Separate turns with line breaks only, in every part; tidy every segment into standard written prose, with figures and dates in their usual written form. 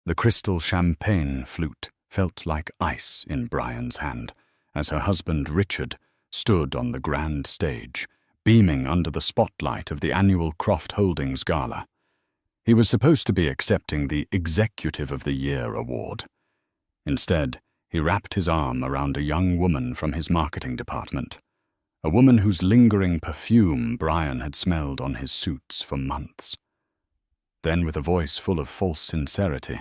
The crystal champagne flute felt like ice in Brian's hand as her husband Richard stood on the grand stage, beaming under the spotlight of the annual Croft Holdings Gala. He was supposed to be accepting the Executive of the Year award. Instead, he wrapped his arm around a young woman from his marketing department, a woman whose lingering perfume Brian had smelled on his suits for months. Then, with a voice full of false sincerity,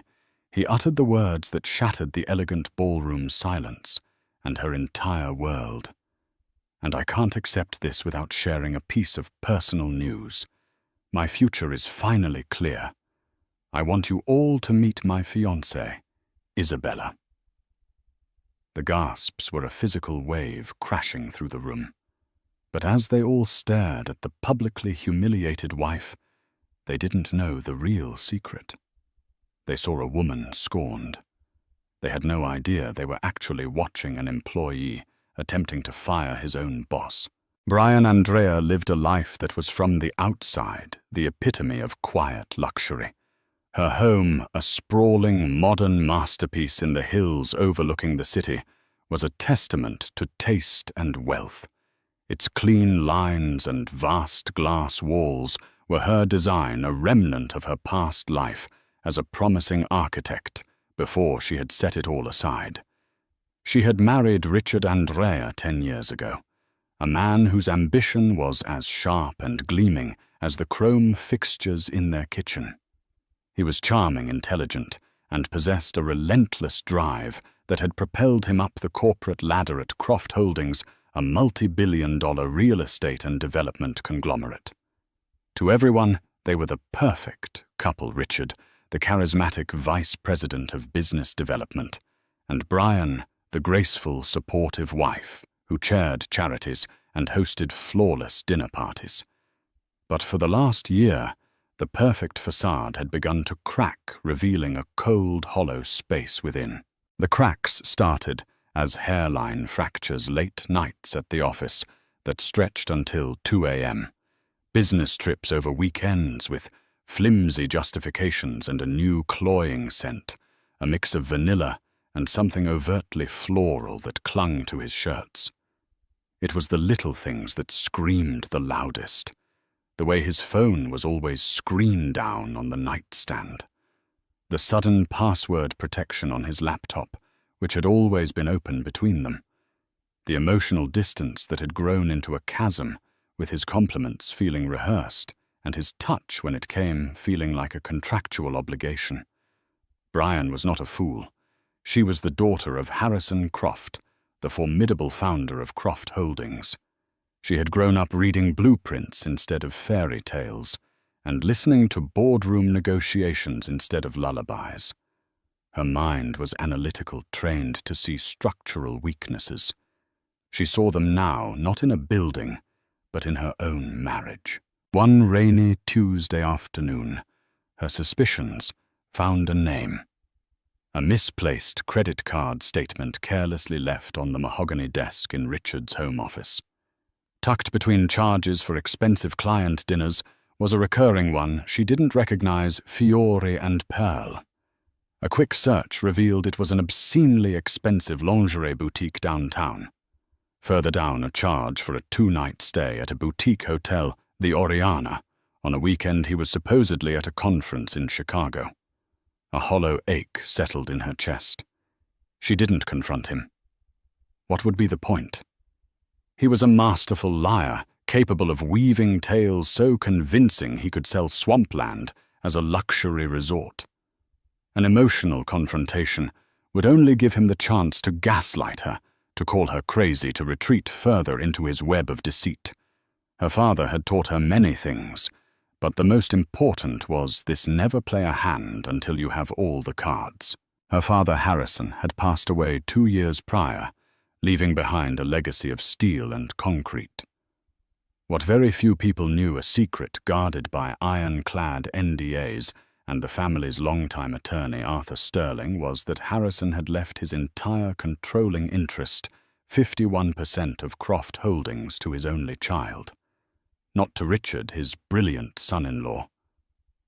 he uttered the words that shattered the elegant ballroom silence and her entire world. "And I can't accept this without sharing a piece of personal news. My future is finally clear. I want you all to meet my fiancée, Isabella." The gasps were a physical wave crashing through the room. But as they all stared at the publicly humiliated wife, they didn't know the real secret. They saw a woman scorned. They had no idea they were actually watching an employee attempting to fire his own boss. Brian Andrea lived a life that was from the outside the epitome of quiet luxury. Her home, a sprawling modern masterpiece in the hills overlooking the city, was a testament to taste and wealth. Its clean lines and vast glass walls were her design, a remnant of her past life as a promising architect before she had set it all aside. She had married Richard Andrea 10 years ago, a man whose ambition was as sharp and gleaming as the chrome fixtures in their kitchen. He was charming, intelligent, and possessed a relentless drive that had propelled him up the corporate ladder at Croft Holdings, a multi-billion-dollar real estate and development conglomerate. To everyone, they were the perfect couple: Richard, the charismatic vice president of business development, and Brian, the graceful, supportive wife who chaired charities and hosted flawless dinner parties. But for the last year, the perfect facade had begun to crack, revealing a cold, hollow space within. The cracks started as hairline fractures late nights at the office that stretched until 2 a.m., business trips over weekends with flimsy justifications and a new cloying scent, a mix of vanilla and something overtly floral that clung to his shirts. It was the little things that screamed the loudest. The way his phone was always screen down on the nightstand. The sudden password protection on his laptop, which had always been open between them. The emotional distance that had grown into a chasm, with his compliments feeling rehearsed, and his touch, when it came, feeling like a contractual obligation. Brian was not a fool. She was the daughter of Harrison Croft, the formidable founder of Croft Holdings. She had grown up reading blueprints instead of fairy tales, and listening to boardroom negotiations instead of lullabies. Her mind was analytical, trained to see structural weaknesses. She saw them now, not in a building, but in her own marriage. One rainy Tuesday afternoon, her suspicions found a name. A misplaced credit card statement carelessly left on the mahogany desk in Richard's home office. Tucked between charges for expensive client dinners was a recurring one she didn't recognize: Fiore and Pearl. A quick search revealed it was an obscenely expensive lingerie boutique downtown. Further down, a charge for a 2-night stay at a boutique hotel, the Oriana, on a weekend he was supposedly at a conference in Chicago. A hollow ache settled in her chest. She didn't confront him. What would be the point? He was a masterful liar, capable of weaving tales so convincing he could sell swampland as a luxury resort. An emotional confrontation would only give him the chance to gaslight her, to call her crazy, to retreat further into his web of deceit. Her father had taught her many things, but the most important was this: never play a hand until you have all the cards. Her father, Harrison, had passed away 2 years prior, leaving behind a legacy of steel and concrete. What very few people knew, a secret guarded by ironclad NDAs and the family's longtime attorney, Arthur Sterling, was that Harrison had left his entire controlling interest, 51% of Croft Holdings, to his only child. Not to Richard, his brilliant son-in-law,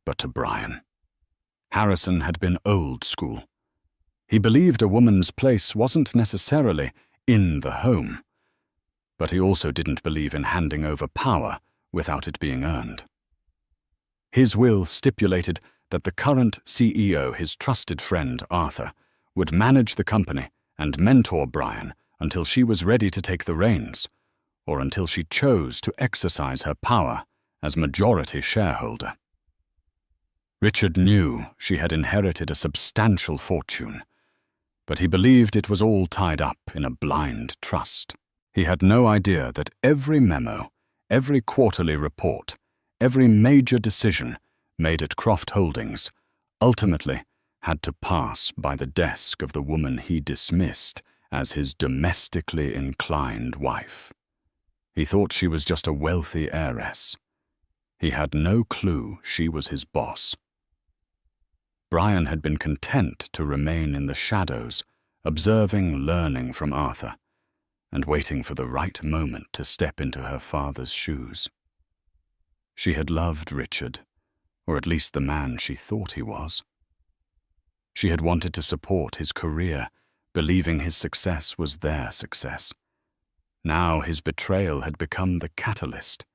but to Brian. Harrison had been old school. He believed a woman's place wasn't necessarily in the home, but he also didn't believe in handing over power without it being earned. His will stipulated that the current CEO, his trusted friend Arthur, would manage the company and mentor Brian until she was ready to take the reins, or until she chose to exercise her power as majority shareholder. Richard knew she had inherited a substantial fortune, but he believed it was all tied up in a blind trust. He had no idea that every memo, every quarterly report, every major decision made at Croft Holdings ultimately had to pass by the desk of the woman he dismissed as his domestically inclined wife. He thought she was just a wealthy heiress. He had no clue she was his boss. Brian had been content to remain in the shadows, observing, learning from Arthur, and waiting for the right moment to step into her father's shoes. She had loved Richard, or at least the man she thought he was. She had wanted to support his career, believing his success was their success. Now his betrayal had become the catalyst.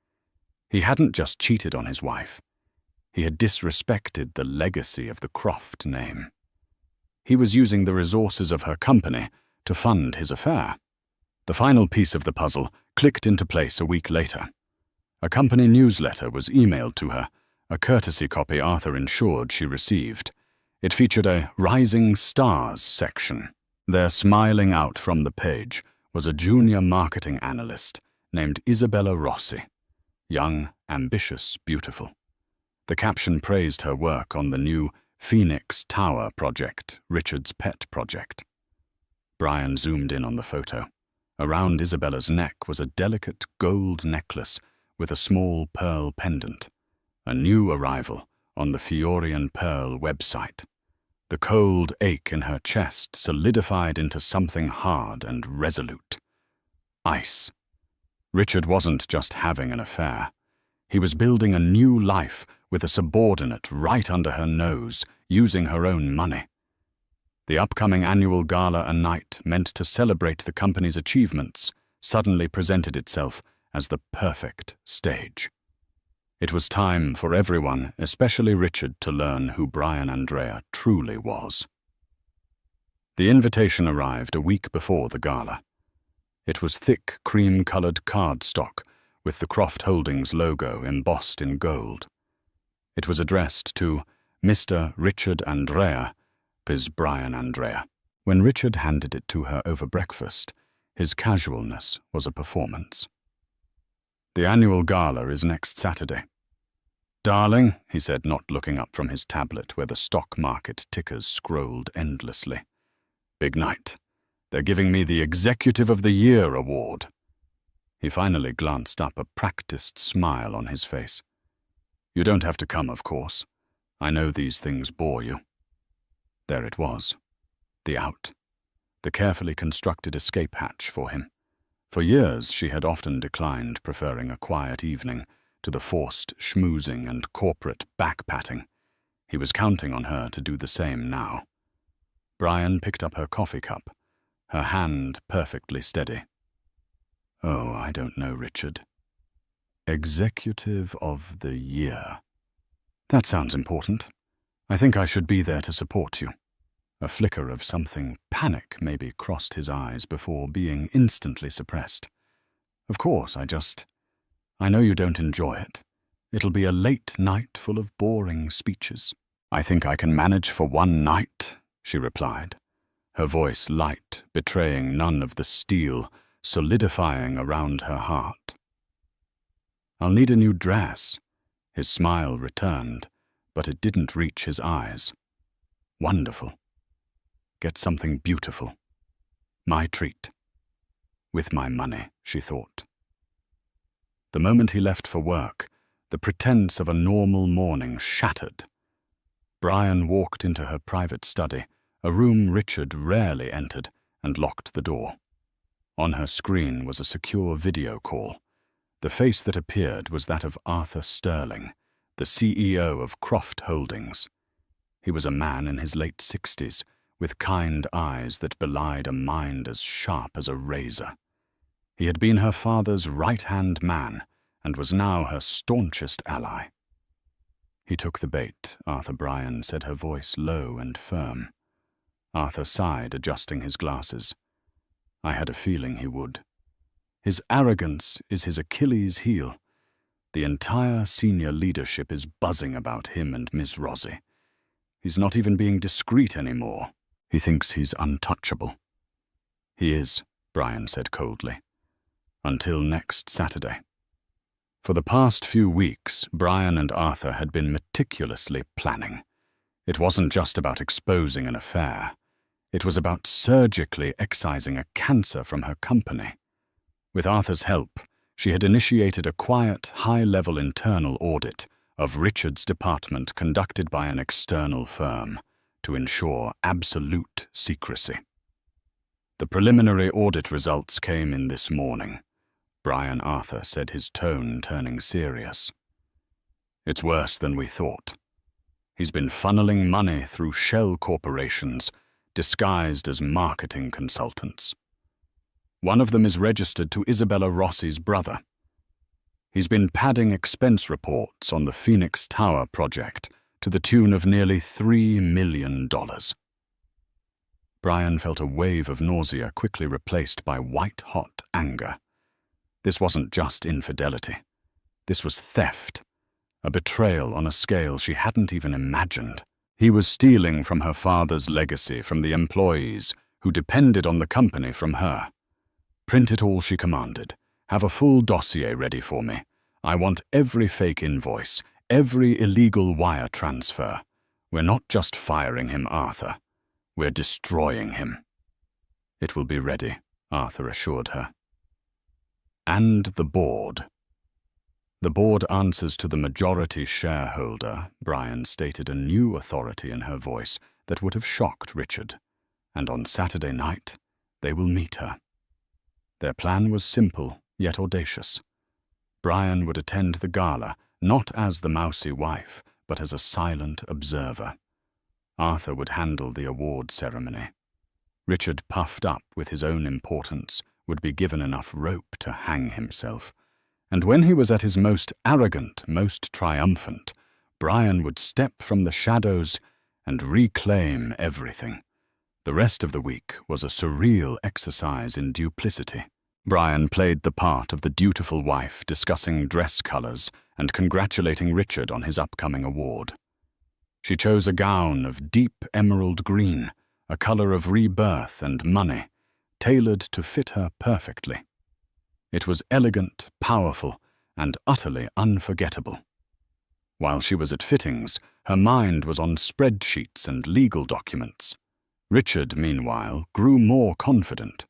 He hadn't just cheated on his wife. He had disrespected the legacy of the Croft name. He was using the resources of her company to fund his affair. The final piece of the puzzle clicked into place a week later. A company newsletter was emailed to her, a courtesy copy Arthur ensured she received. It featured a Rising Stars section. There, smiling out from the page, was a junior marketing analyst named Isabella Rossi. Young, ambitious, beautiful. The caption praised her work on the new Phoenix Tower project, Richard's pet project. Brian zoomed in on the photo. Around Isabella's neck was a delicate gold necklace with a small pearl pendant, a new arrival on the Fiorian Pearl website. The cold ache in her chest solidified into something hard and resolute. Ice. Richard wasn't just having an affair. He was building a new life with a subordinate right under her nose, using her own money. The upcoming annual gala and night, meant to celebrate the company's achievements, suddenly presented itself as the perfect stage. It was time for everyone, especially Richard, to learn who Brian Andrea truly was. The invitation arrived a week before the gala. It was thick, cream-colored cardstock with the Croft Holdings logo embossed in gold. It was addressed to Mr. Richard Andrea, Ms. Brian Andrea. When Richard handed it to her over breakfast, his casualness was a performance. The annual gala is next Saturday. Darling, he said, not looking up from his tablet where the stock market tickers scrolled endlessly. Big night. They're giving me the Executive of the Year award. He finally glanced up, a practiced smile on his face. You don't have to come, of course. I know these things bore you. There it was. The out. The carefully constructed escape hatch for him. For years she had often declined, preferring a quiet evening to the forced schmoozing and corporate back-patting. He was counting on her to do the same now. Brian picked up her coffee cup, her hand perfectly steady. Oh, I don't know, Richard. Executive of the Year. That sounds important. I think I should be there to support you. A flicker of something panic maybe crossed his eyes before being instantly suppressed. Of course, I know you don't enjoy it. It'll be a late night full of boring speeches. I think I can manage for one night, she replied, her voice light, betraying none of the steel solidifying around her heart. I'll need a new dress. His smile returned, but it didn't reach his eyes. Wonderful. Get something beautiful. My treat. With my money, she thought. The moment he left for work, the pretense of a normal morning shattered. Brian walked into her private study, a room Richard rarely entered, and locked the door. On her screen was a secure video call. The face that appeared was that of Arthur Sterling, the CEO of Croft Holdings. He was a man in his late 60s, with kind eyes that belied a mind as sharp as a razor. He had been her father's right-hand man, and was now her staunchest ally. "He took the bait," Arthur Bryan said, her voice low and firm. Arthur sighed, adjusting his glasses. "I had a feeling he would. His arrogance is his Achilles' heel. The entire senior leadership is buzzing about him and Miss Rosie. He's not even being discreet anymore. He thinks he's untouchable." "He is," Bryan said coldly. "Until next Saturday." For the past few weeks, Bryan and Arthur had been meticulously planning. It wasn't just about exposing an affair. It was about surgically excising a cancer from her company. With Arthur's help, she had initiated a quiet, high-level internal audit of Richard's department conducted by an external firm to ensure absolute secrecy. The preliminary audit results came in this morning. Bryan Arthur said, his tone turning serious. "It's worse than we thought. He's been funneling money through shell corporations disguised as marketing consultants. One of them is registered to Isabella Rossi's brother. He's been padding expense reports on the Phoenix Tower project to the tune of nearly $3 million. Bryan felt a wave of nausea quickly replaced by white-hot anger. This wasn't just infidelity. This was theft, a betrayal on a scale she hadn't even imagined. He was stealing from her father's legacy, from the employees who depended on the company from her. "Print it all," she commanded. "Have a full dossier ready for me. I want every fake invoice, every illegal wire transfer. We're not just firing him, Arthur. We're destroying him." "It will be ready," Arthur assured her. "And the board." "The board answers to the majority shareholder," Bryan stated, a new authority in her voice that would have shocked Richard. "And on Saturday night, they will meet her." Their plan was simple, yet audacious. Bryan would attend the gala, not as the mousy wife, but as a silent observer. Arthur would handle the award ceremony. Richard, puffed up with his own importance, would be given enough rope to hang himself. And when he was at his most arrogant, most triumphant, Bryan would step from the shadows and reclaim everything. The rest of the week was a surreal exercise in duplicity. Bryan played the part of the dutiful wife, discussing dress colors and congratulating Richard on his upcoming award. She chose a gown of deep emerald green, a color of rebirth and money, tailored to fit her perfectly. It was elegant, powerful, and utterly unforgettable. While she was at fittings, her mind was on spreadsheets and legal documents. Richard, meanwhile, grew more confident.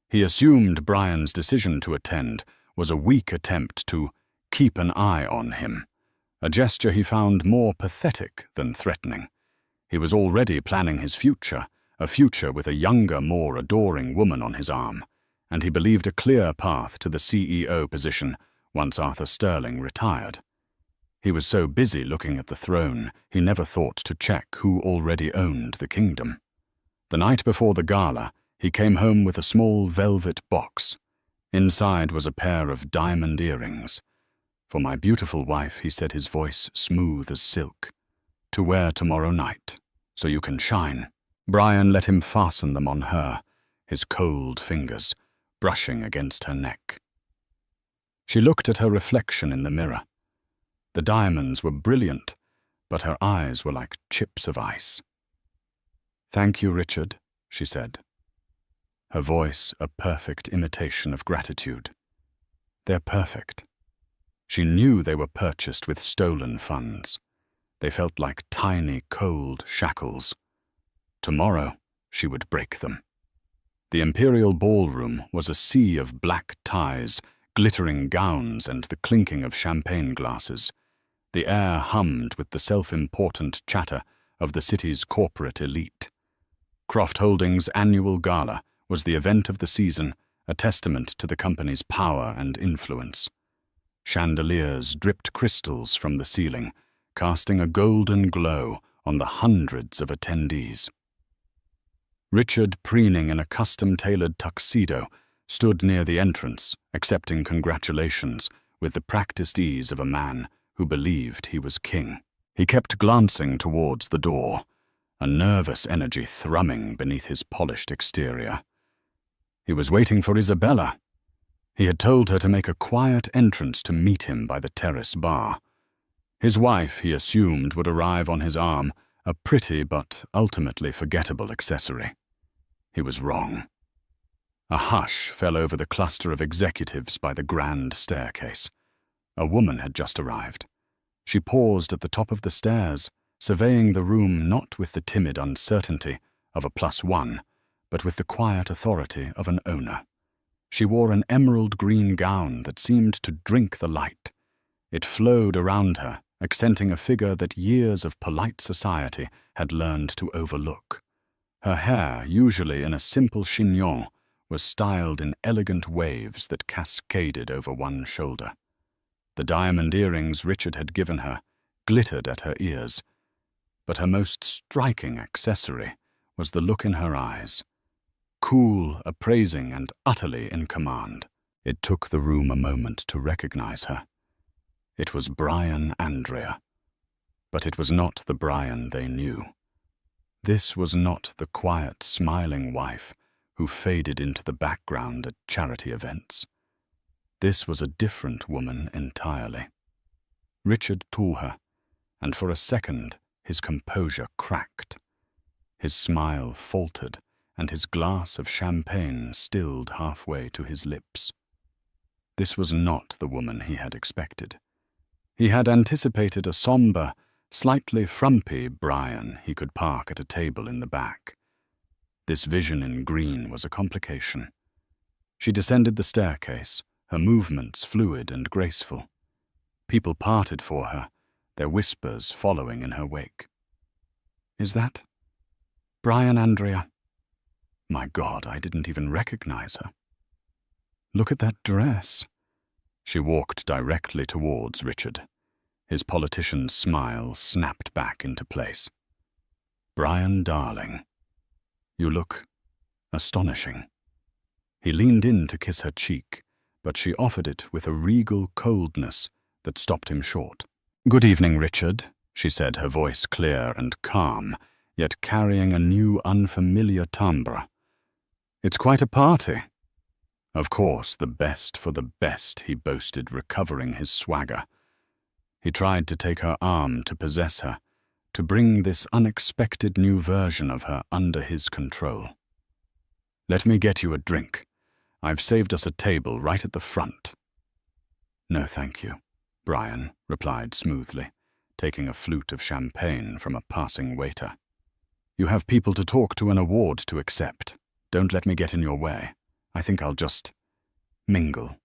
He assumed Bryan's decision to attend was a weak attempt to keep an eye on him, a gesture he found more pathetic than threatening. He was already planning his future, a future with a younger, more adoring woman on his arm, and he believed a clear path to the CEO position once Arthur Sterling retired. He was so busy looking at the throne, he never thought to check who already owned the kingdom. The night before the gala, he came home with a small velvet box. Inside was a pair of diamond earrings. "For my beautiful wife," he said, his voice smooth as silk. "To wear tomorrow night, so you can shine." Bryan let him fasten them on her, his cold fingers brushing against her neck. She looked at her reflection in the mirror. The diamonds were brilliant, but her eyes were like chips of ice. "Thank you, Richard," she said. Her voice a perfect imitation of gratitude. "They're perfect." She knew they were purchased with stolen funds. They felt like tiny, cold shackles. Tomorrow, she would break them. The imperial ballroom was a sea of black ties, glittering gowns, and the clinking of champagne glasses. The air hummed with the self-important chatter of the city's corporate elite. Croft Holdings' annual gala was the event of the season, a testament to the company's power and influence. Chandeliers dripped crystals from the ceiling, casting a golden glow on the hundreds of attendees. Richard, preening in a custom-tailored tuxedo, stood near the entrance, accepting congratulations with the practiced ease of a man who believed he was king. He kept glancing towards the door, a nervous energy thrumming beneath his polished exterior. He was waiting for Isabella. He had told her to make a quiet entrance to meet him by the terrace bar. His wife, he assumed, would arrive on his arm, a pretty but ultimately forgettable accessory. He was wrong. A hush fell over the cluster of executives by the grand staircase. A woman had just arrived. She paused at the top of the stairs, surveying the room not with the timid uncertainty of a +1, but with the quiet authority of an owner. She wore an emerald green gown that seemed to drink the light. It flowed around her, accenting a figure that years of polite society had learned to overlook. Her hair, usually in a simple chignon, was styled in elegant waves that cascaded over one shoulder. The diamond earrings Richard had given her glittered at her ears, but her most striking accessory was the look in her eyes. Cool, appraising, and utterly in command. It took the room a moment to recognize her. It was Brian Andrea, but it was not the Brian they knew. This was not the quiet, smiling wife who faded into the background at charity events. This was a different woman entirely. Richard saw her, and for a second his composure cracked. His smile faltered, and his glass of champagne stilled halfway to his lips. This was not the woman he had expected. He had anticipated a somber, slightly frumpy Brian he could park at a table in the back. This vision in green was a complication. She descended the staircase, her movements fluid and graceful. People parted for her, their whispers following in her wake. "Is that Brian Andrea? My God, I didn't even recognize her. Look at that dress." She walked directly towards Richard. His politician's smile snapped back into place. "Brian, darling, you look astonishing." He leaned in to kiss her cheek, but she offered it with a regal coldness that stopped him short. "Good evening, Richard," she said, her voice clear and calm, yet carrying a new unfamiliar timbre. "It's quite a party." Of course, the best for the best, he boasted, recovering his swagger. He tried to take her arm to possess her, to bring this unexpected new version of her under his control. "Let me get you a drink. I've saved us a table right at the front." "No, thank you," Brian replied smoothly, taking a flute of champagne from a passing waiter. "You have people to talk to, an award to accept. Don't let me get in your way. I think I'll just mingle."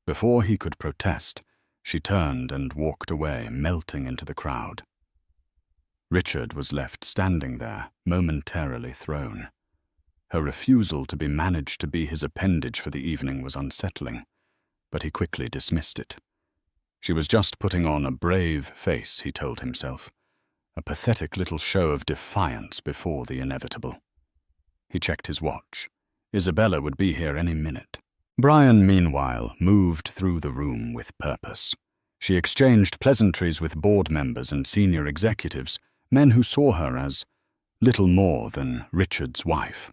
Before he could protest, she turned and walked away, melting into the crowd. Richard was left standing there, momentarily thrown. Her refusal to be managed to be his appendage for the evening was unsettling, but he quickly dismissed it. She was just putting on a brave face, he told himself, a pathetic little show of defiance before the inevitable. He checked his watch. Isabella would be here any minute. Brian, meanwhile, moved through the room with purpose. She exchanged pleasantries with board members and senior executives, men who saw her as little more than Richard's wife.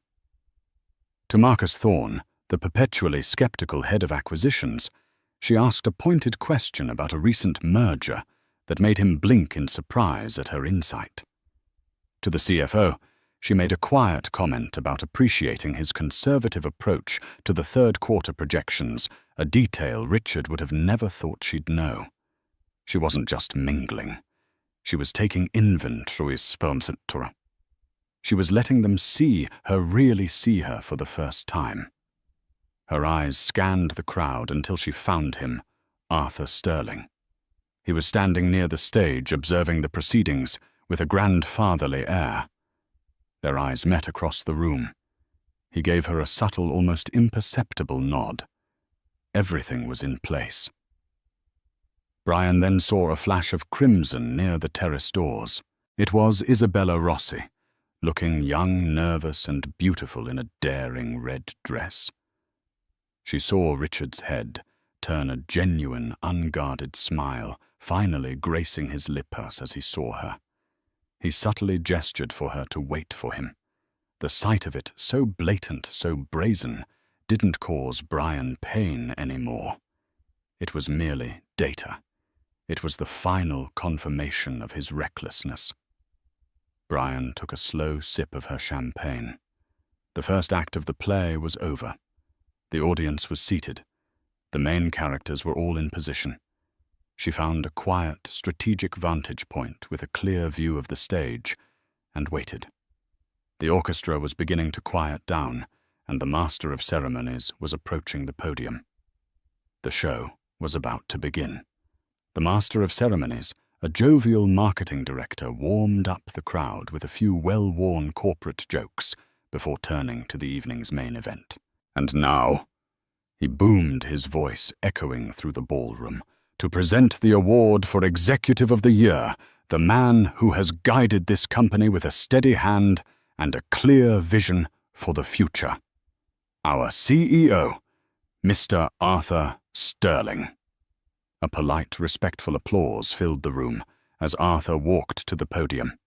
To Marcus Thorne, the perpetually skeptical head of acquisitions, she asked a pointed question about a recent merger that made him blink in surprise at her insight. To the CFO, she made a quiet comment about appreciating his conservative approach to the third-quarter projections, a detail Richard would have never thought she'd know. She wasn't just mingling. She was taking inventory sponsoring. She was letting them really see her for the first time. Her eyes scanned the crowd until she found him, Arthur Sterling. He was standing near the stage, observing the proceedings with a grandfatherly air. Their eyes met across the room. He gave her a subtle, almost imperceptible nod. Everything was in place. Brian then saw a flash of crimson near the terrace doors. It was Isabella Rossi, looking young, nervous, and beautiful in a daring red dress. She saw Richard's head turn a genuine, unguarded smile, finally gracing his lips as he saw her. He subtly gestured for her to wait for him. The sight of it, so blatant, so brazen, didn't cause Brian pain anymore. It was merely data. It was the final confirmation of his recklessness. Brian took a slow sip of her champagne. The first act of the play was over. The audience was seated. The main characters were all in position. She found a quiet, strategic vantage point with a clear view of the stage and waited. The orchestra was beginning to quiet down, and the master of ceremonies was approaching the podium. The show was about to begin. The master of ceremonies, a jovial marketing director, warmed up the crowd with a few well-worn corporate jokes before turning to the evening's main event. And now, he boomed, his voice echoing through the ballroom, to present the award for Executive of the Year, the man who has guided this company with a steady hand and a clear vision for the future. Our CEO, Mr. Arthur Sterling. A polite, respectful applause filled the room as Arthur walked to the podium.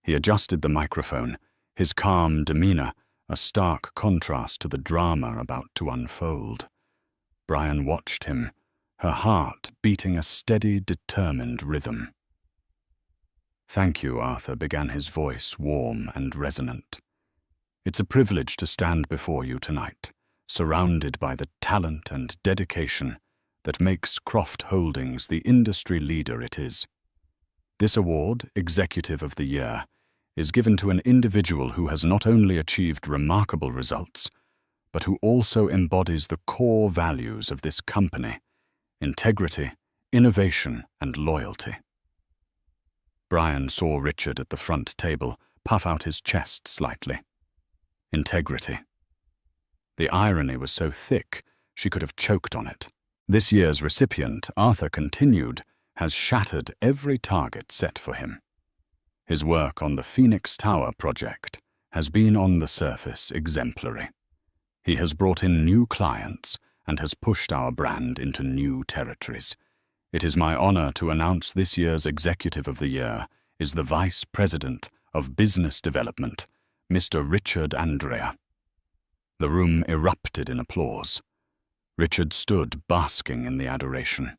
He adjusted the microphone, his calm demeanor a stark contrast to the drama about to unfold. Brian watched him, her heart beating a steady, determined rhythm. "Thank you," Arthur began, his voice warm and resonant. "It's a privilege to stand before you tonight, surrounded by the talent and dedication that makes Croft Holdings the industry leader it is. This award, Executive of the Year, is given to an individual who has not only achieved remarkable results, but who also embodies the core values of this company: integrity, innovation, and loyalty." Brian saw Richard at the front table puff out his chest slightly. Integrity. The irony was so thick she could have choked on it. This year's recipient, Arthur continued, has shattered every target set for him. His work on the Phoenix Tower project has been on the surface exemplary. He has brought in new clients and has pushed our brand into new territories. It is my honor to announce this year's Executive of the Year is the Vice President of Business Development, Mr. Richard Andrea. The room erupted in applause. Richard stood basking in the adoration.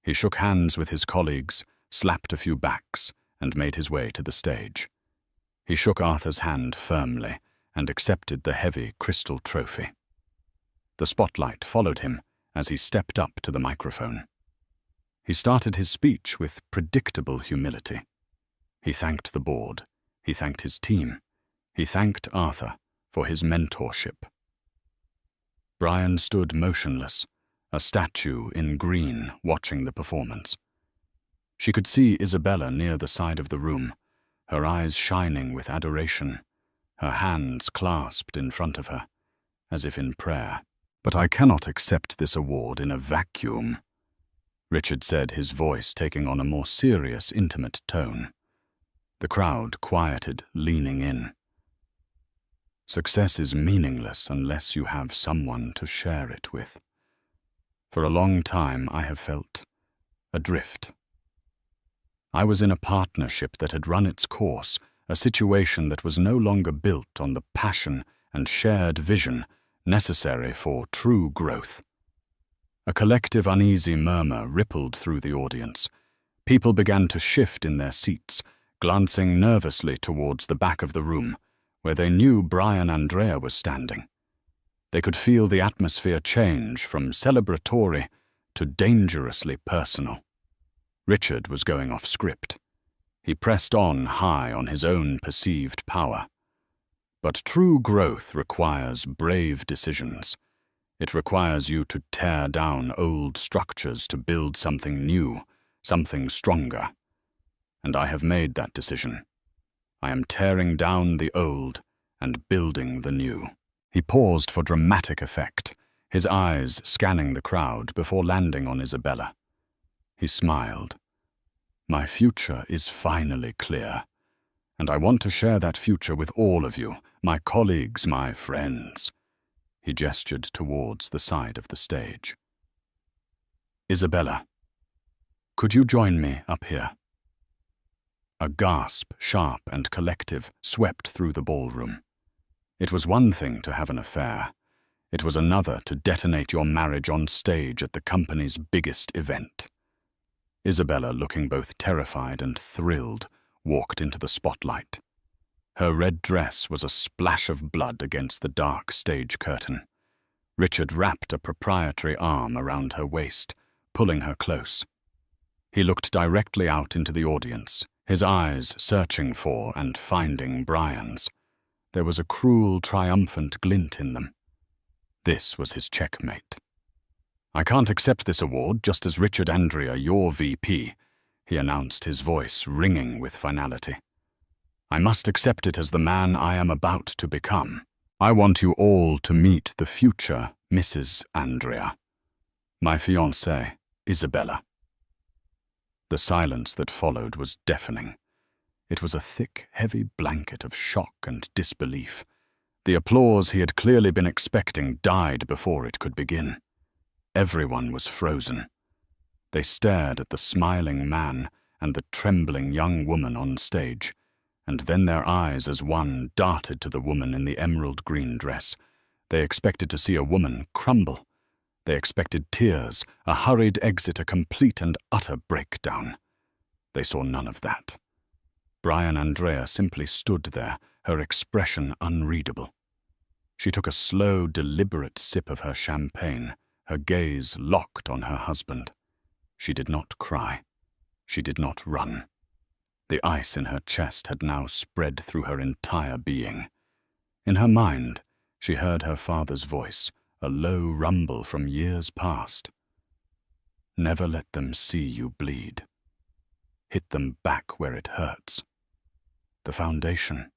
He shook hands with his colleagues, slapped a few backs, and made his way to the stage. He shook Arthur's hand firmly and accepted the heavy crystal trophy. The spotlight followed him as he stepped up to the microphone. He started his speech with predictable humility. He thanked the board. He thanked his team. He thanked Arthur for his mentorship. Brian stood motionless, a statue in green, watching the performance. She could see Isabella near the side of the room, her eyes shining with adoration, her hands clasped in front of her, as if in prayer. "But I cannot accept this award in a vacuum," Richard said, his voice taking on a more serious, intimate tone. The crowd quieted, leaning in. "Success is meaningless unless you have someone to share it with. For a long time I have felt adrift. I was in a partnership that had run its course, a situation that was no longer built on the passion and shared vision necessary for true growth." A collective uneasy murmur rippled through the audience. People began to shift in their seats, glancing nervously towards the back of the room, where they knew Brian Andrea was standing. They could feel the atmosphere change from celebratory to dangerously personal. Richard was going off script. He pressed on high on his own perceived power. But true growth requires brave decisions. It requires you to tear down old structures to build something new, something stronger. And I have made that decision. I am tearing down the old and building the new. He paused for dramatic effect, his eyes scanning the crowd before landing on Isabella. He smiled. "My future is finally clear. And I want to share that future with all of you, my colleagues, my friends." He gestured towards the side of the stage. "Isabella, could you join me up here?" A gasp, sharp and collective, swept through the ballroom. It was one thing to have an affair. It was another to detonate your marriage on stage at the company's biggest event. Isabella, looking both terrified and thrilled, walked into the spotlight. Her red dress was a splash of blood against the dark stage curtain. Richard wrapped a proprietary arm around her waist, pulling her close. He looked directly out into the audience, his eyes searching for and finding Brian's. There was a cruel, triumphant glint in them. This was his checkmate. "I can't accept this award just as Richard Andrea, your VP," he announced, his voice ringing with finality. "I must accept it as the man I am about to become. I want you all to meet the future Mrs. Andrea, my fiancée, Isabella." The silence that followed was deafening. It was a thick, heavy blanket of shock and disbelief. The applause he had clearly been expecting died before it could begin. Everyone was frozen. They stared at the smiling man and the trembling young woman on stage, and then their eyes as one darted to the woman in the emerald green dress. They expected to see a woman crumble. They expected tears, a hurried exit, a complete and utter breakdown. They saw none of that. Brian Andrea simply stood there, her expression unreadable. She took a slow, deliberate sip of her champagne, her gaze locked on her husband. She did not cry. She did not run. The ice in her chest had now spread through her entire being. In her mind, she heard her father's voice, a low rumble from years past. "Never let them see you bleed. Hit them back where it hurts." The foundation.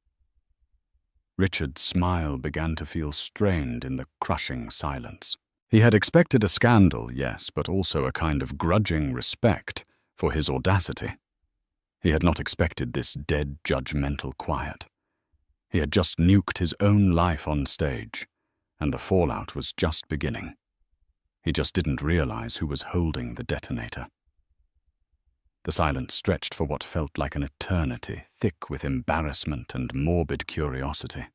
Richard's smile began to feel strained in the crushing silence. He had expected a scandal, yes, but also a kind of grudging respect for his audacity. He had not expected this dead, judgmental quiet. He had just nuked his own life on stage, and the fallout was just beginning. He just didn't realize who was holding the detonator. The silence stretched for what felt like an eternity, thick with embarrassment and morbid curiosity.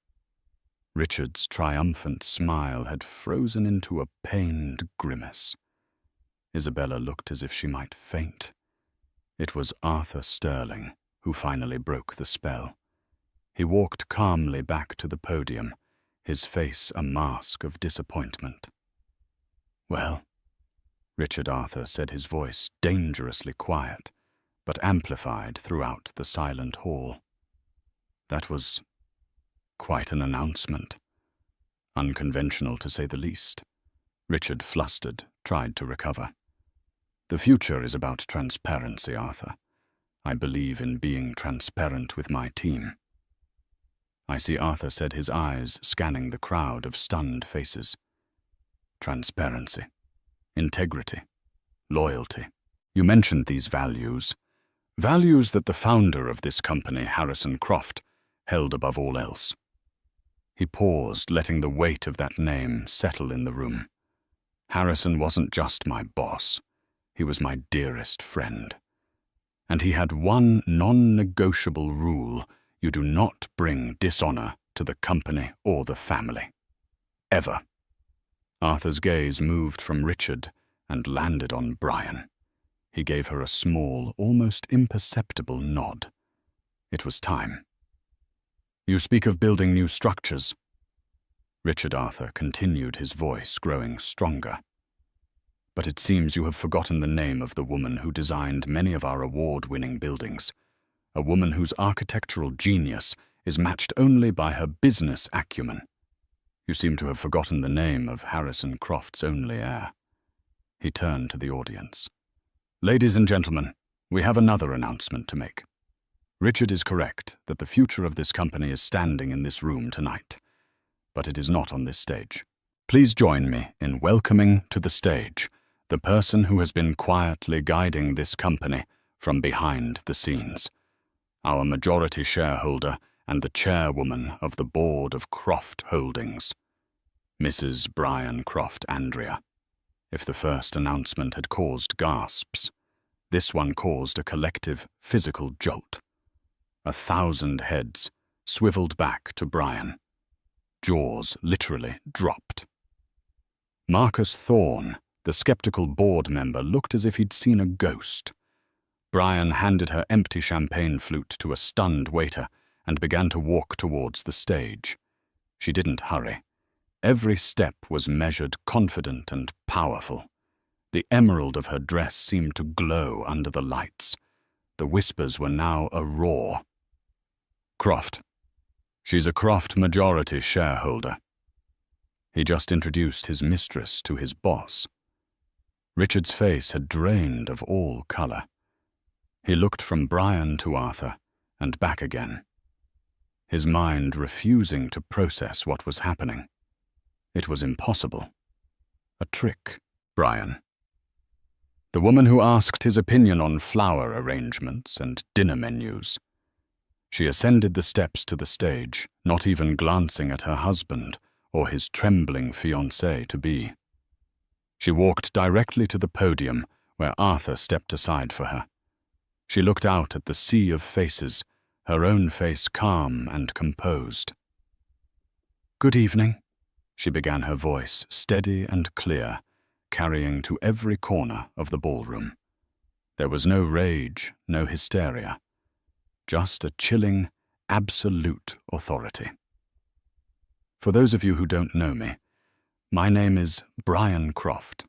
Richard's triumphant smile had frozen into a pained grimace. Isabella looked as if she might faint. It was Arthur Sterling who finally broke the spell. He walked calmly back to the podium, his face a mask of disappointment. "Well," Richard Arthur said, his voice dangerously quiet, but amplified throughout the silent hall. "That was quite an announcement. Unconventional, to say the least." Richard, flustered, tried to recover. "The future is about transparency, Arthur. I believe in being transparent with my team." I see Arthur said, his eyes scanning the crowd of stunned faces. "Transparency, integrity, loyalty. You mentioned these values. Values that the founder of this company, Harrison Croft, held above all else." He paused, letting the weight of that name settle in the room. Harrison wasn't just my boss. He was my dearest friend. And he had one non-negotiable rule: you do not bring dishonor to the company or the family. Ever. Arthur's gaze moved from Richard and landed on Brian. He gave her a small, almost imperceptible nod. It was time. "You speak of building new structures." Richard Arthur continued, his voice growing stronger. "But it seems you have forgotten the name of the woman who designed many of our award-winning buildings. A woman whose architectural genius is matched only by her business acumen. You seem to have forgotten the name of Harrison Croft's only heir." He turned to the audience. "Ladies and gentlemen, we have another announcement to make. Richard is correct that the future of this company is standing in this room tonight, but it is not on this stage. Please join me in welcoming to the stage the person who has been quietly guiding this company from behind the scenes. our majority shareholder and the chairwoman of the board of Croft Holdings, Mrs. Brian Croft Andrea. If the first announcement had caused gasps, this one caused a collective physical jolt. 1,000 heads swiveled back to Brian. Jaws literally dropped. Marcus Thorne, the skeptical board member, looked as if he'd seen a ghost. Brian handed her empty champagne flute to a stunned waiter and began to walk towards the stage. She didn't hurry. Every step was measured, confident, and powerful. The emerald of her dress seemed to glow under the lights. The whispers were now a roar. Croft. She's a Croft majority shareholder. He just introduced his mistress to his boss. Richard's face had drained of all color. He looked from Brian to Arthur and back again, his mind refusing to process what was happening. It was impossible. A trick. Brian. The woman who asked his opinion on flower arrangements and dinner menus. She ascended the steps to the stage, not even glancing at her husband or his trembling fiancé-to-be. She walked directly to the podium where Arthur stepped aside for her. She looked out at the sea of faces, her own face calm and composed. "Good evening," she began, her voice steady and clear, carrying to every corner of the ballroom. There was no rage, no hysteria, just a chilling, absolute authority. For those of you who don't know me, my name is Brian Croft.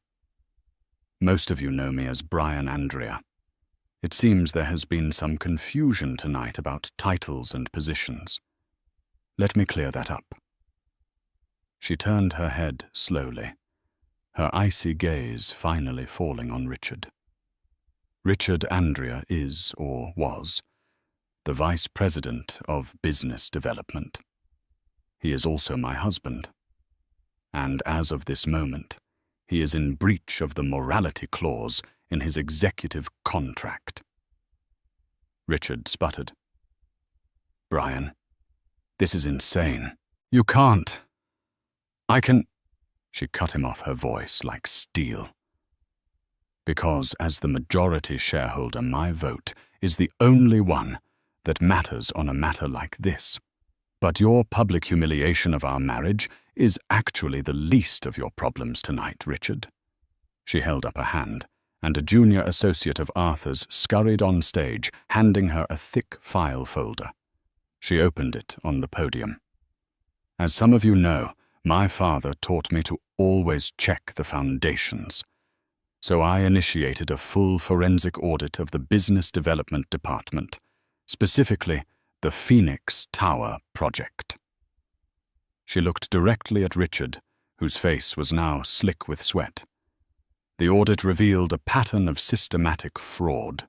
Most of you know me as Brian Andrea. It seems there has been some confusion tonight about titles and positions. Let me clear that up. She turned her head slowly, her icy gaze finally falling on Richard. Richard Andrea is, or was, the Vice President of Business Development. He is also my husband. And as of this moment, he is in breach of the morality clause in his executive contract. Richard sputtered. "Brian, this is insane. You can't. I can—" She cut him off, her voice like steel. "Because as the majority shareholder, my vote is the only one that matters on a matter like this. But your public humiliation of our marriage is actually the least of your problems tonight, Richard." She held up a hand, and a junior associate of Arthur's scurried on stage, handing her a thick file folder. She opened it on the podium. "As some of you know, my father taught me to always check the foundations. So I initiated a full forensic audit of the business development department, specifically the Phoenix Tower project." She looked directly at Richard, whose face was now slick with sweat. The audit revealed a pattern of systematic fraud.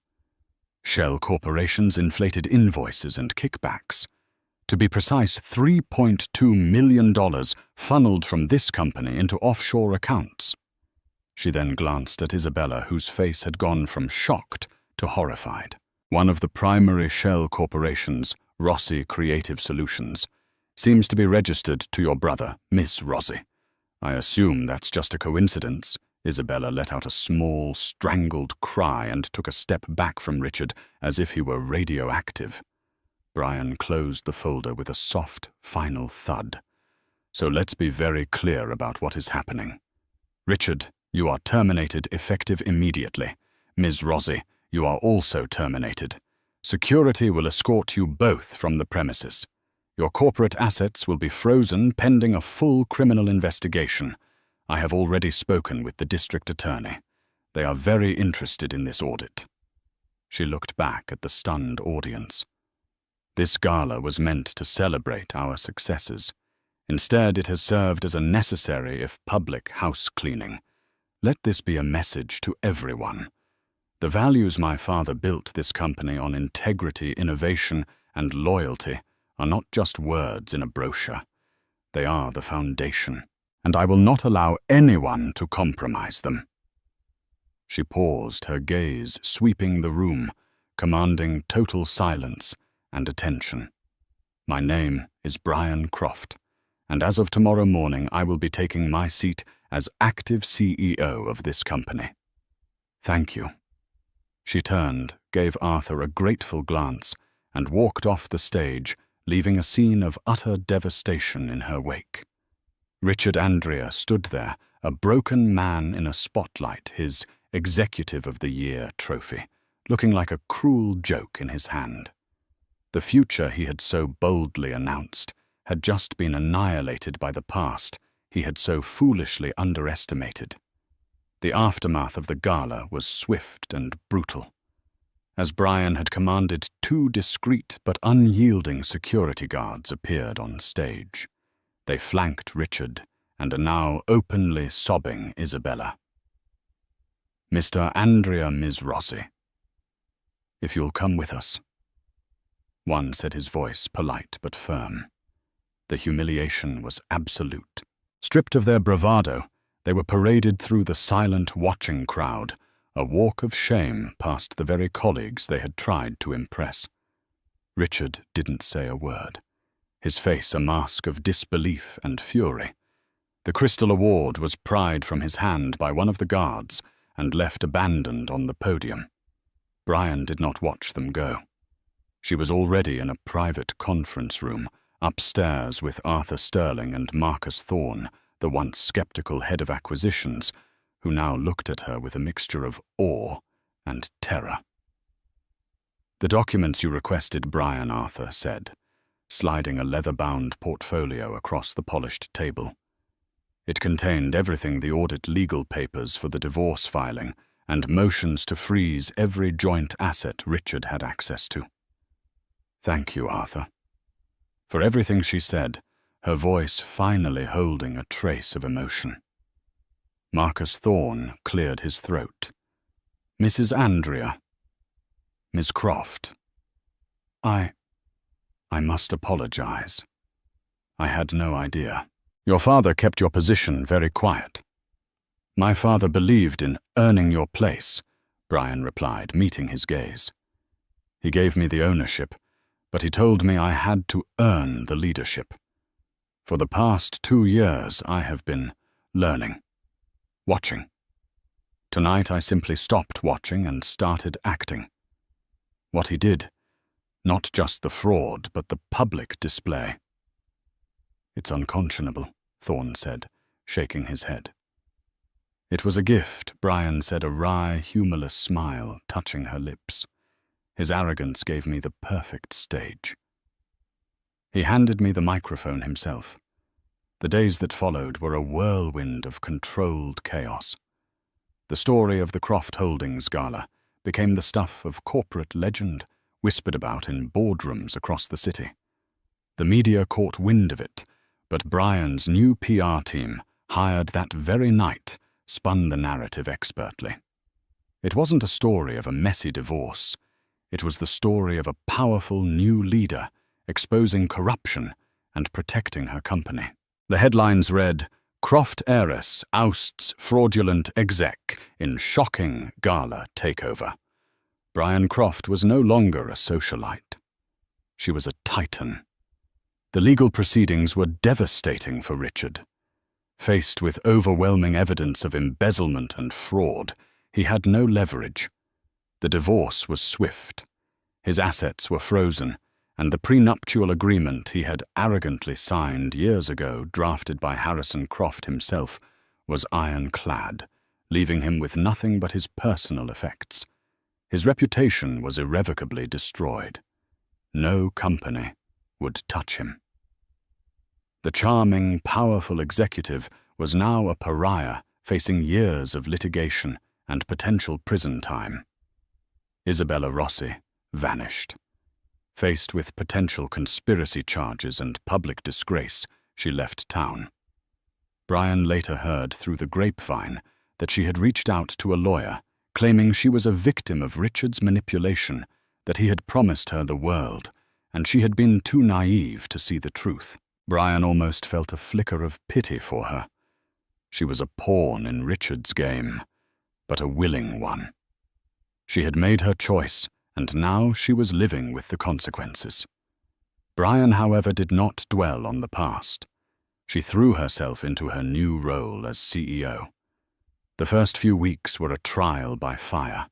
Shell corporations inflated invoices and kickbacks. To be precise, $3.2 million funneled from this company into offshore accounts. She then glanced at Isabella, whose face had gone from shocked to horrified. "One of the primary Shell corporations, Rossi Creative Solutions, seems to be registered to your brother, Miss Rossi. I assume that's just a coincidence." Isabella let out a small, strangled cry and took a step back from Richard as if he were radioactive. Brian closed the folder with a soft, final thud. "So let's be very clear about what is happening. Richard, you are terminated effective immediately. Ms. Rossi, you are also terminated. Security will escort you both from the premises. Your corporate assets will be frozen pending a full criminal investigation. I have already spoken with the district attorney. They are very interested in this audit." She looked back at the stunned audience. This gala was meant to celebrate our successes. Instead, it has served as a necessary, if public, house cleaning. Let this be a message to everyone. The values my father built this company on, integrity, innovation, and loyalty, are not just words in a brochure. They are the foundation, and I will not allow anyone to compromise them. She paused, her gaze sweeping the room, commanding total silence and attention. My name is Brian Croft, and as of tomorrow morning I will be taking my seat as active CEO of this company. Thank you." She turned, gave Arthur a grateful glance, and walked off the stage, leaving a scene of utter devastation in her wake. Richard Andrea stood there, a broken man in a spotlight, his Executive of the Year trophy, looking like a cruel joke in his hand. The future he had so boldly announced had just been annihilated by the past he had so foolishly underestimated. The aftermath of the gala was swift and brutal. As Brian had commanded, 2 discreet but unyielding security guards appeared on stage. They flanked Richard and are now openly sobbing Isabella. "Mr. Andrea Ms. Rossi, if you'll come with us." One said, his voice polite but firm. The humiliation was absolute. Stripped of their bravado, they were paraded through the silent, watching crowd, a walk of shame past the very colleagues they had tried to impress. Richard didn't say a word, his face a mask of disbelief and fury. The Crystal Award was pried from his hand by one of the guards and left abandoned on the podium. Brian did not watch them go. She was already in a private conference room, upstairs with Arthur Sterling and Marcus Thorne, the once skeptical head of acquisitions, who now looked at her with a mixture of awe and terror. "The documents you requested, Brian," Arthur said, sliding a leather-bound portfolio across the polished table. It contained everything: the audit legal papers for the divorce filing and motions to freeze every joint asset Richard had access to. "Thank you, Arthur." For everything she said, her voice finally holding a trace of emotion. Marcus Thorne cleared his throat. "Mrs. Andrea, Miss Croft, I must apologize. I had no idea. Your father kept your position very quiet." "My father believed in earning your place," Brian replied, meeting his gaze. "He gave me the ownership, but he told me I had to earn the leadership. For the past 2 years, I have been learning, watching. Tonight, I simply stopped watching and started acting. What he did, not just the fraud, but the public display." "It's unconscionable," Thorne said, shaking his head. "It was a gift," Brian said, a wry, humorless smile touching her lips. "His arrogance gave me the perfect stage." He handed me the microphone himself. The days that followed were a whirlwind of controlled chaos. The story of the Croft Holdings Gala became the stuff of corporate legend, whispered about in boardrooms across the city. The media caught wind of it, but Brian's new PR team, hired that very night, spun the narrative expertly. It wasn't a story of a messy divorce. It was the story of a powerful new leader exposing corruption and protecting her company. The headlines read, "Croft Heiress ousts fraudulent exec in shocking gala takeover." Brian Croft was no longer a socialite. She was a titan. The legal proceedings were devastating for Richard. Faced with overwhelming evidence of embezzlement and fraud, he had no leverage. The divorce was swift. His assets were frozen, and the prenuptial agreement he had arrogantly signed years ago, drafted by Harrison Croft himself, was ironclad, leaving him with nothing but his personal effects. His reputation was irrevocably destroyed. No company would touch him. The charming, powerful executive was now a pariah, facing years of litigation and potential prison time. Isabella Rossi vanished. Faced with potential conspiracy charges and public disgrace, she left town. Brian later heard through the grapevine that she had reached out to a lawyer, claiming she was a victim of Richard's manipulation, that he had promised her the world, and she had been too naive to see the truth. Brian almost felt a flicker of pity for her. She was a pawn in Richard's game, but a willing one. She had made her choice, and now she was living with the consequences. Brian, however, did not dwell on the past. She threw herself into her new role as CEO. The first few weeks were a trial by fire.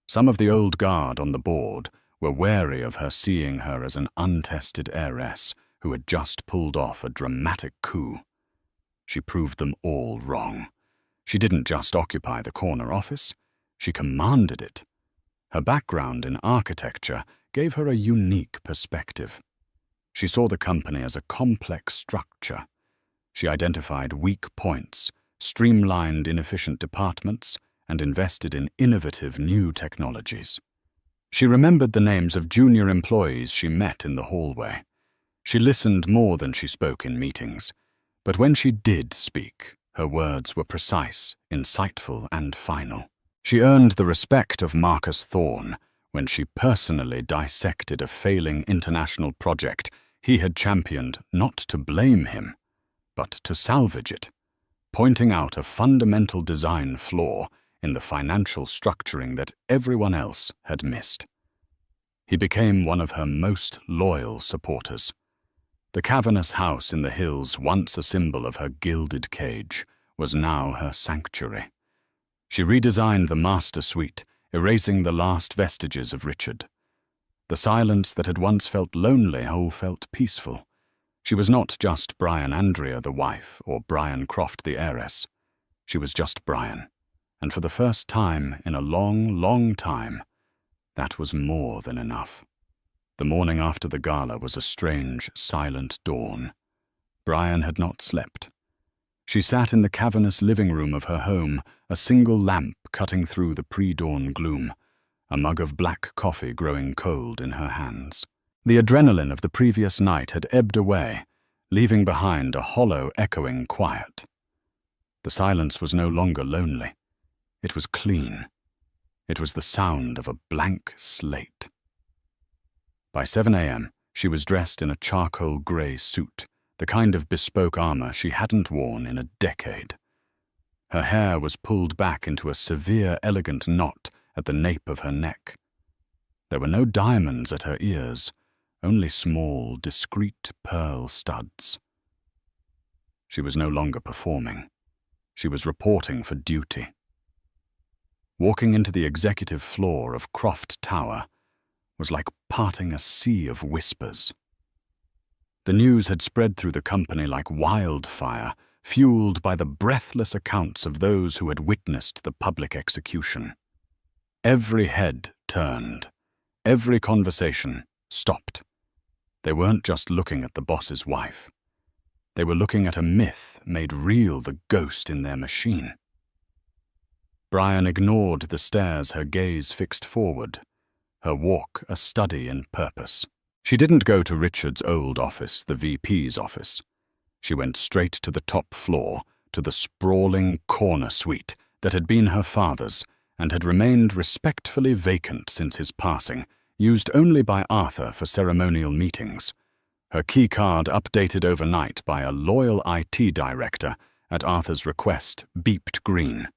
Some of the old guard on the board were wary of her, seeing her as an untested heiress who had just pulled off a dramatic coup. She proved them all wrong. She didn't just occupy the corner office, she commanded it. Her background in architecture gave her a unique perspective. She saw the company as a complex structure. She identified weak points, streamlined inefficient departments, and invested in innovative new technologies. She remembered the names of junior employees she met in the hallway. She listened more than she spoke in meetings, but when she did speak, her words were precise, insightful, and final. She earned the respect of Marcus Thorne when she personally dissected a failing international project he had championed not to blame him, but to salvage it, pointing out a fundamental design flaw in the financial structuring that everyone else had missed. He became one of her most loyal supporters. The cavernous house in the hills, once a symbol of her gilded cage, was now her sanctuary. She redesigned the master suite, erasing the last vestiges of Richard. The silence that had once felt lonely felt peaceful. She was not just Brian Andrea the wife or Brian Croft the heiress. She was just Brian, and for the first time in a long, long time, that was more than enough. The morning after the gala was a strange, silent dawn. Brian had not slept. She sat in the cavernous living room of her home, a single lamp cutting through the pre-dawn gloom, a mug of black coffee growing cold in her hands. The adrenaline of the previous night had ebbed away, leaving behind a hollow, echoing quiet. The silence was no longer lonely. It was clean. It was the sound of a blank slate. By 7 a.m., she was dressed in a charcoal grey suit, the kind of bespoke armor she hadn't worn in a decade. Her hair was pulled back into a severe, elegant knot at the nape of her neck. There were no diamonds at her ears, only small, discreet pearl studs. She was no longer performing. She was reporting for duty. Walking into the executive floor of Croft Tower was like parting a sea of whispers. The news had spread through the company like wildfire, fueled by the breathless accounts of those who had witnessed the public execution. Every head turned. Every conversation stopped. They weren't just looking at the boss's wife. They were looking at a myth made real, the ghost in their machine. Brian ignored the stares, her gaze fixed forward, her walk a study in purpose. She didn't go to Richard's old office, the VP's office. She went straight to the top floor, to the sprawling corner suite that had been her father's and had remained respectfully vacant since his passing, used only by Arthur for ceremonial meetings. Her keycard updated overnight by a loyal IT director at Arthur's request beeped green.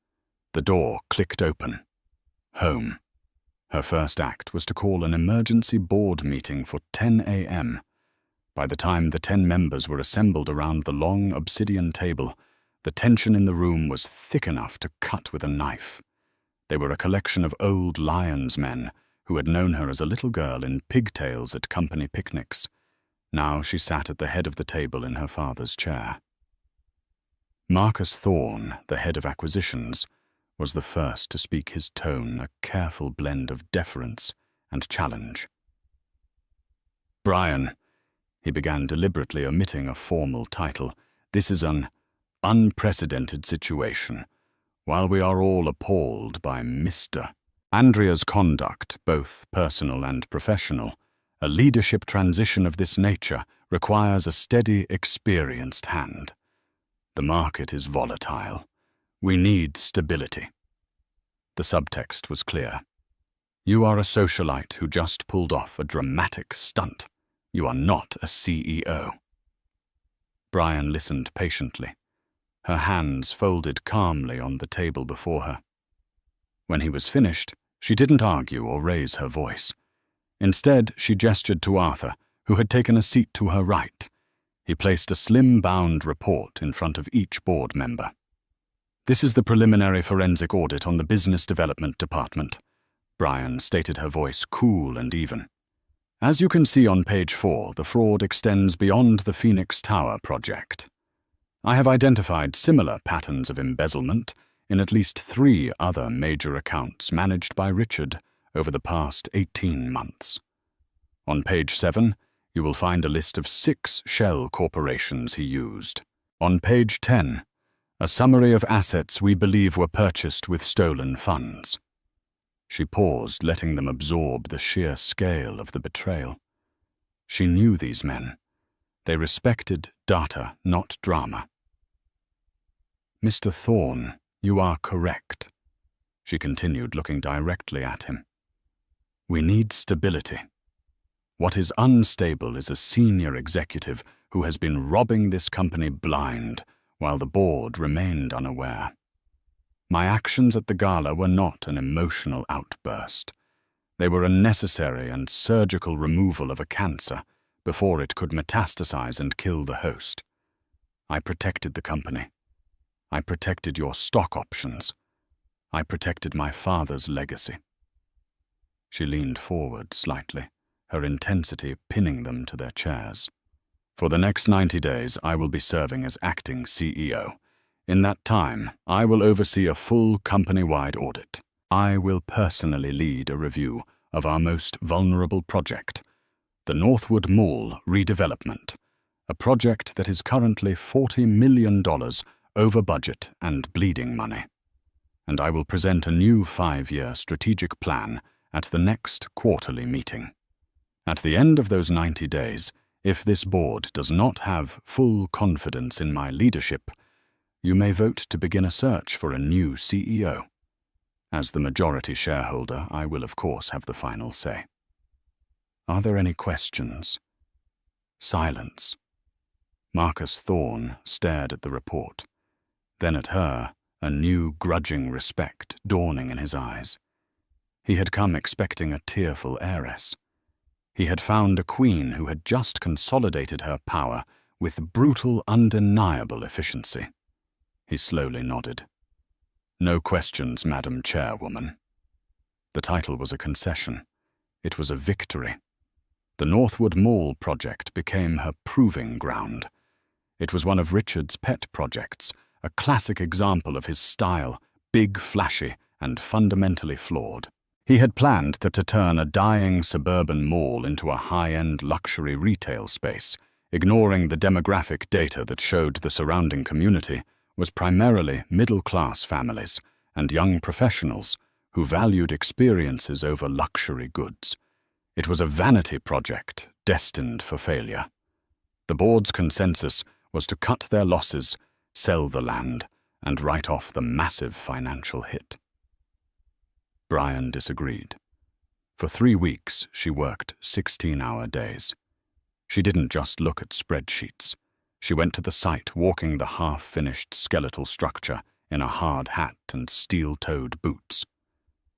The door clicked open. Home. Her first act was to call an emergency board meeting for 10 a.m. By the time the 10 members were assembled around the long obsidian table, the tension in the room was thick enough to cut with a knife. They were a collection of old Lions men who had known her as a little girl in pigtails at company picnics. Now she sat at the head of the table in her father's chair. Marcus Thorne, the head of acquisitions, was the first to speak, his tone a careful blend of deference and challenge. "Brian," he began, deliberately omitting a formal title, "this is an unprecedented situation. While we are all appalled by Mr. Andrea's conduct, both personal and professional, a leadership transition of this nature requires a steady, experienced hand. The market is volatile. We need stability." The subtext was clear. You are a socialite who just pulled off a dramatic stunt. You are not a CEO. Brian listened patiently, her hands folded calmly on the table before her. When he was finished, She didn't argue or raise her voice. Instead, she gestured to Arthur, who had taken a seat to her right. He placed a slim-bound report in front of each board member. "This is the preliminary forensic audit on the Business Development Department," Brian stated, her voice cool and even. "As you can see on page 4, the fraud extends beyond the Phoenix Tower project. I have identified similar patterns of embezzlement in at least 3 other major accounts managed by Richard over the past 18 months. On page 7, you will find a list of 6 shell corporations he used. On page 10, a summary of assets we believe were purchased with stolen funds." She paused, letting them absorb the sheer scale of the betrayal. She knew these men. They respected data, not drama. "Mr. Thorne, you are correct," she continued, looking directly at him. "We need stability. What is unstable is a senior executive who has been robbing this company blind while the board remained unaware. My actions at the gala were not an emotional outburst. They were a necessary and surgical removal of a cancer before it could metastasize and kill the host. I protected the company. I protected your stock options. I protected my father's legacy." She leaned forward slightly, her intensity pinning them to their chairs. "For the next 90 days, I will be serving as acting CEO. In that time, I will oversee a full company-wide audit. I will personally lead a review of our most vulnerable project, the Northwood Mall redevelopment, a project that is currently $40 million over budget and bleeding money. And I will present a new 5-year strategic plan at the next quarterly meeting. At the end of those 90 days, if this board does not have full confidence in my leadership, you may vote to begin a search for a new CEO. As the majority shareholder, I will of course have the final say." "Are there any questions?" Silence. Marcus Thorne stared at the report, then at her, a new grudging respect dawning in his eyes. He had come expecting a tearful heiress. He had found a queen who had just consolidated her power with brutal, undeniable efficiency. He slowly nodded. "No questions, Madam Chairwoman." The title was a concession. It was a victory. The Northwood Mall project became her proving ground. It was one of Richard's pet projects, a classic example of his style, big, flashy, and fundamentally flawed. He had planned to turn a dying suburban mall into a high-end luxury retail space, ignoring the demographic data that showed the surrounding community was primarily middle-class families and young professionals who valued experiences over luxury goods. It was a vanity project destined for failure. The board's consensus was to cut their losses, sell the land, and write off the massive financial hit. Brian disagreed. For 3 weeks, she worked 16-hour days. She didn't just look at spreadsheets. She went to the site, walking the half-finished skeletal structure in a hard hat and steel-toed boots.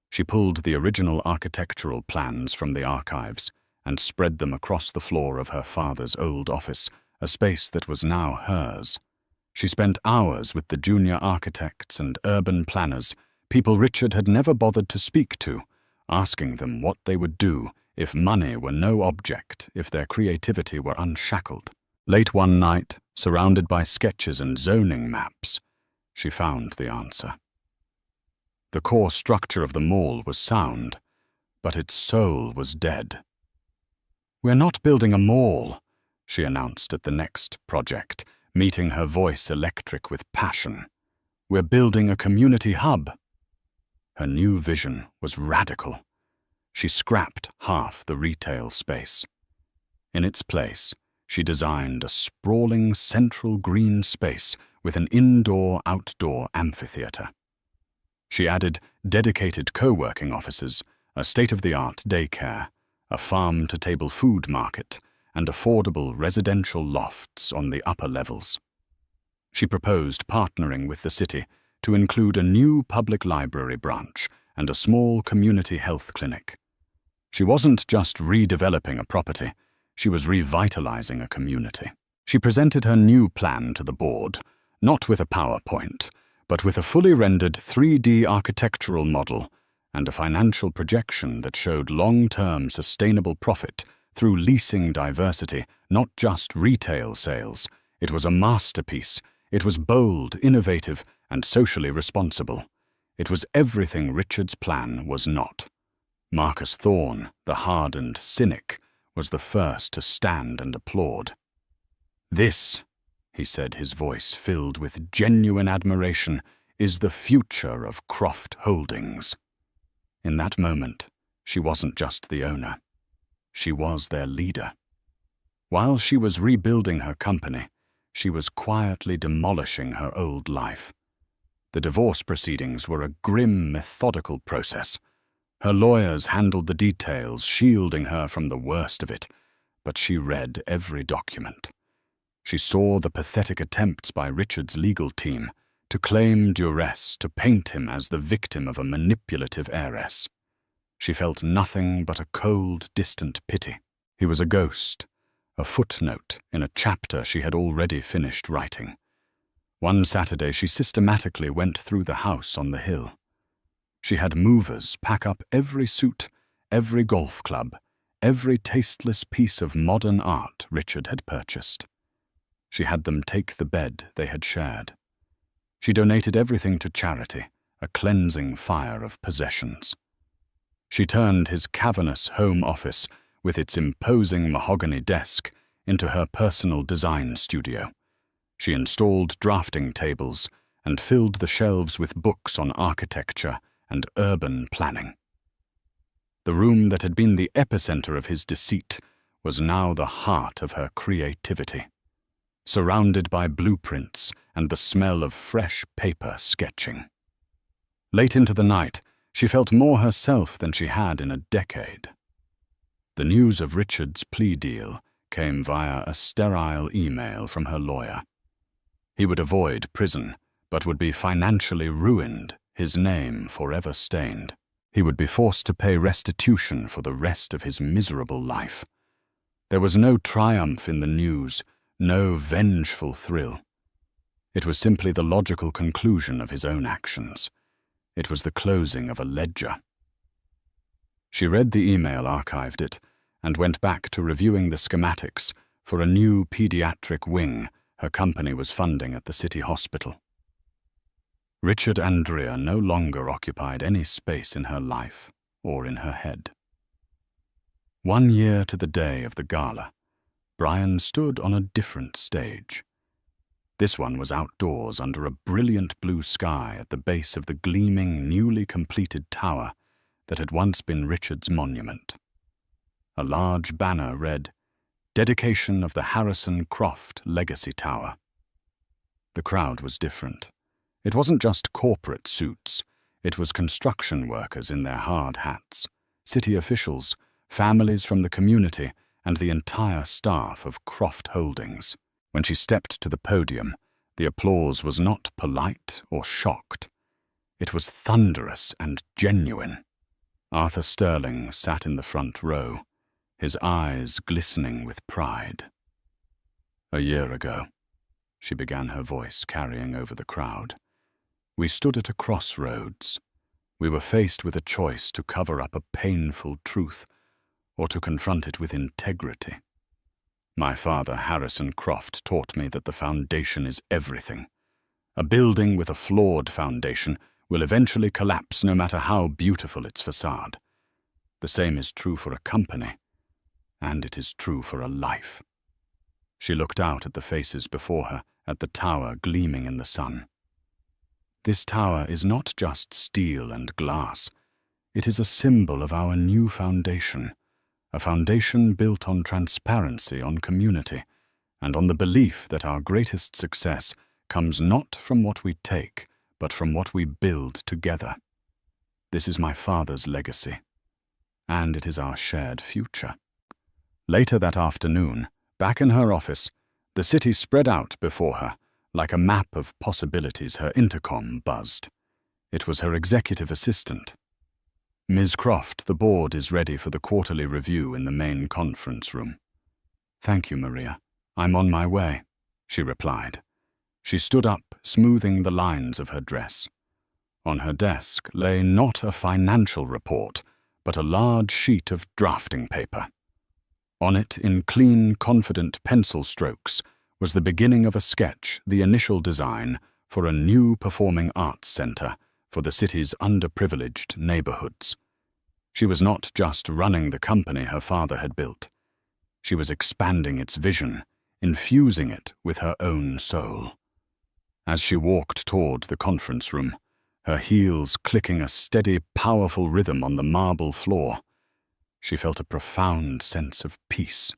She pulled the original architectural plans from the archives and spread them across the floor of her father's old office, a space that was now hers. She spent hours with the junior architects and urban planners, people Richard had never bothered to speak to, asking them what they would do if money were no object, if their creativity were unshackled. Late one night, surrounded by sketches and zoning maps, she found the answer. The core structure of the mall was sound, but its soul was dead. "We're not building a mall," she announced at the next project, meeting her voice electric with passion. "We're building a community hub." Her new vision was radical. She scrapped half the retail space. In its place, she designed a sprawling central green space with an indoor-outdoor amphitheater. She added dedicated co-working offices, a state-of-the-art daycare, a farm-to-table food market, and affordable residential lofts on the upper levels. She proposed partnering with the city to include a new public library branch, and a small community health clinic. She wasn't just redeveloping a property, she was revitalizing a community. She presented her new plan to the board, not with a PowerPoint, but with a fully rendered 3D architectural model and a financial projection that showed long-term sustainable profit through leasing diversity, not just retail sales. It was a masterpiece. It was bold, innovative, and socially responsible. It was everything Richard's plan was not. Marcus Thorne, the hardened cynic, was the first to stand and applaud. "This," he said, his voice filled with genuine admiration, "is the future of Croft Holdings." In that moment, she wasn't just the owner. She was their leader. While she was rebuilding her company, she was quietly demolishing her old life. The divorce proceedings were a grim, methodical process. Her lawyers handled the details, shielding her from the worst of it, but she read every document. She saw the pathetic attempts by Richard's legal team to claim duress, to paint him as the victim of a manipulative heiress. She felt nothing but a cold, distant pity. He was a ghost, a footnote in a chapter she had already finished writing. One Saturday, she systematically went through the house on the hill. She had movers pack up every suit, every golf club, every tasteless piece of modern art Richard had purchased. She had them take the bed they had shared. She donated everything to charity, a cleansing fire of possessions. She turned his cavernous home office, with its imposing mahogany desk, into her personal design studio. She installed drafting tables and filled the shelves with books on architecture and urban planning. The room that had been the epicenter of his deceit was now the heart of her creativity, surrounded by blueprints and the smell of fresh paper sketching. Late into the night, she felt more herself than she had in a decade. The news of Richard's plea deal came via a sterile email from her lawyer. He would avoid prison, but would be financially ruined, his name forever stained. He would be forced to pay restitution for the rest of his miserable life. There was no triumph in the news, no vengeful thrill. It was simply the logical conclusion of his own actions. It was the closing of a ledger. She read the email, archived it, and went back to reviewing the schematics for a new pediatric wing her company was funding at the city hospital. Richard Andrea no longer occupied any space in her life or in her head. 1 year to the day of the gala, Brian stood on a different stage. This one was outdoors under a brilliant blue sky at the base of the gleaming, newly completed tower that had once been Richard's monument. A large banner read, "Dedication of the Harrison Croft Legacy Tower." The crowd was different. It wasn't just corporate suits. It was construction workers in their hard hats, city officials, families from the community, and the entire staff of Croft Holdings. When she stepped to the podium, the applause was not polite or shocked. It was thunderous and genuine. Arthur Sterling sat in the front row, his eyes glistening with pride. "A year ago," she began, her voice carrying over the crowd, "we stood at a crossroads. We were faced with a choice to cover up a painful truth or to confront it with integrity. My father, Harrison Croft, taught me that the foundation is everything. A building with a flawed foundation will eventually collapse no matter how beautiful its facade. The same is true for a company, and it is true for a life." She looked out at the faces before her, at the tower gleaming in the sun. "This tower is not just steel and glass. It is a symbol of our new foundation, a foundation built on transparency, on community, and on the belief that our greatest success comes not from what we take, but from what we build together. This is my father's legacy, and it is our shared future." Later that afternoon, back in her office, the city spread out before her. Like a map of possibilities, her intercom buzzed. It was her executive assistant. Ms. Croft, the board is ready for the quarterly review in the main conference room. Thank you, Maria. I'm on my way, she replied. She stood up, smoothing the lines of her dress. On her desk lay not a financial report, but a large sheet of drafting paper. On it, in clean, confident pencil strokes, was the beginning of a sketch, the initial design, for a new performing arts centre for the city's underprivileged neighbourhoods. She was not just running the company her father had built. She was expanding its vision, infusing it with her own soul. As she walked toward the conference room, her heels clicking a steady, powerful rhythm on the marble floor, she felt a profound sense of peace.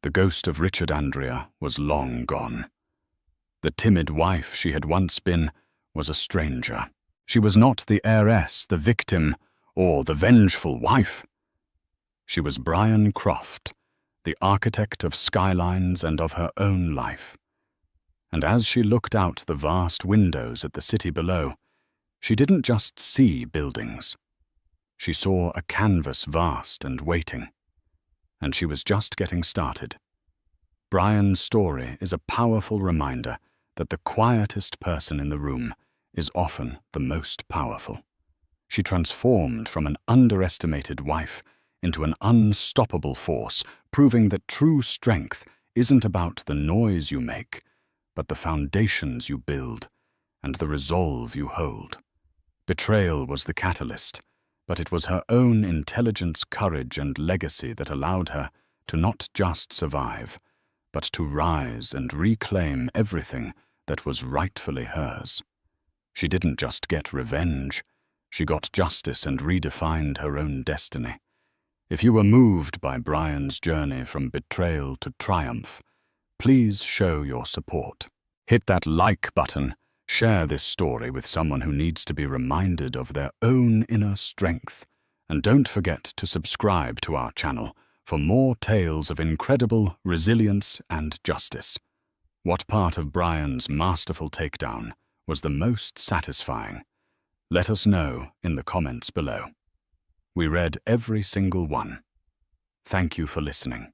The ghost of Richard Andrea was long gone. The timid wife she had once been was a stranger. She was not the heiress, the victim, or the vengeful wife. She was Brian Croft, the architect of skylines and of her own life. And as she looked out the vast windows at the city below, she didn't just see buildings. She saw a canvas vast and waiting. And she was just getting started. Brian's story is a powerful reminder that the quietest person in the room is often the most powerful. She transformed from an underestimated wife into an unstoppable force, proving that true strength isn't about the noise you make, but the foundations you build and the resolve you hold. Betrayal was the catalyst, but it was her own intelligence, courage, and legacy that allowed her to not just survive, but to rise and reclaim everything that was rightfully hers. She didn't just get revenge, she got justice and redefined her own destiny. If you were moved by Brian's journey from betrayal to triumph, please show your support. Hit that like button, share this story with someone who needs to be reminded of their own inner strength, and don't forget to subscribe to our channel for more tales of incredible resilience and justice. What part of Brian's masterful takedown was the most satisfying? Let us know in the comments below. We read every single one. Thank you for listening.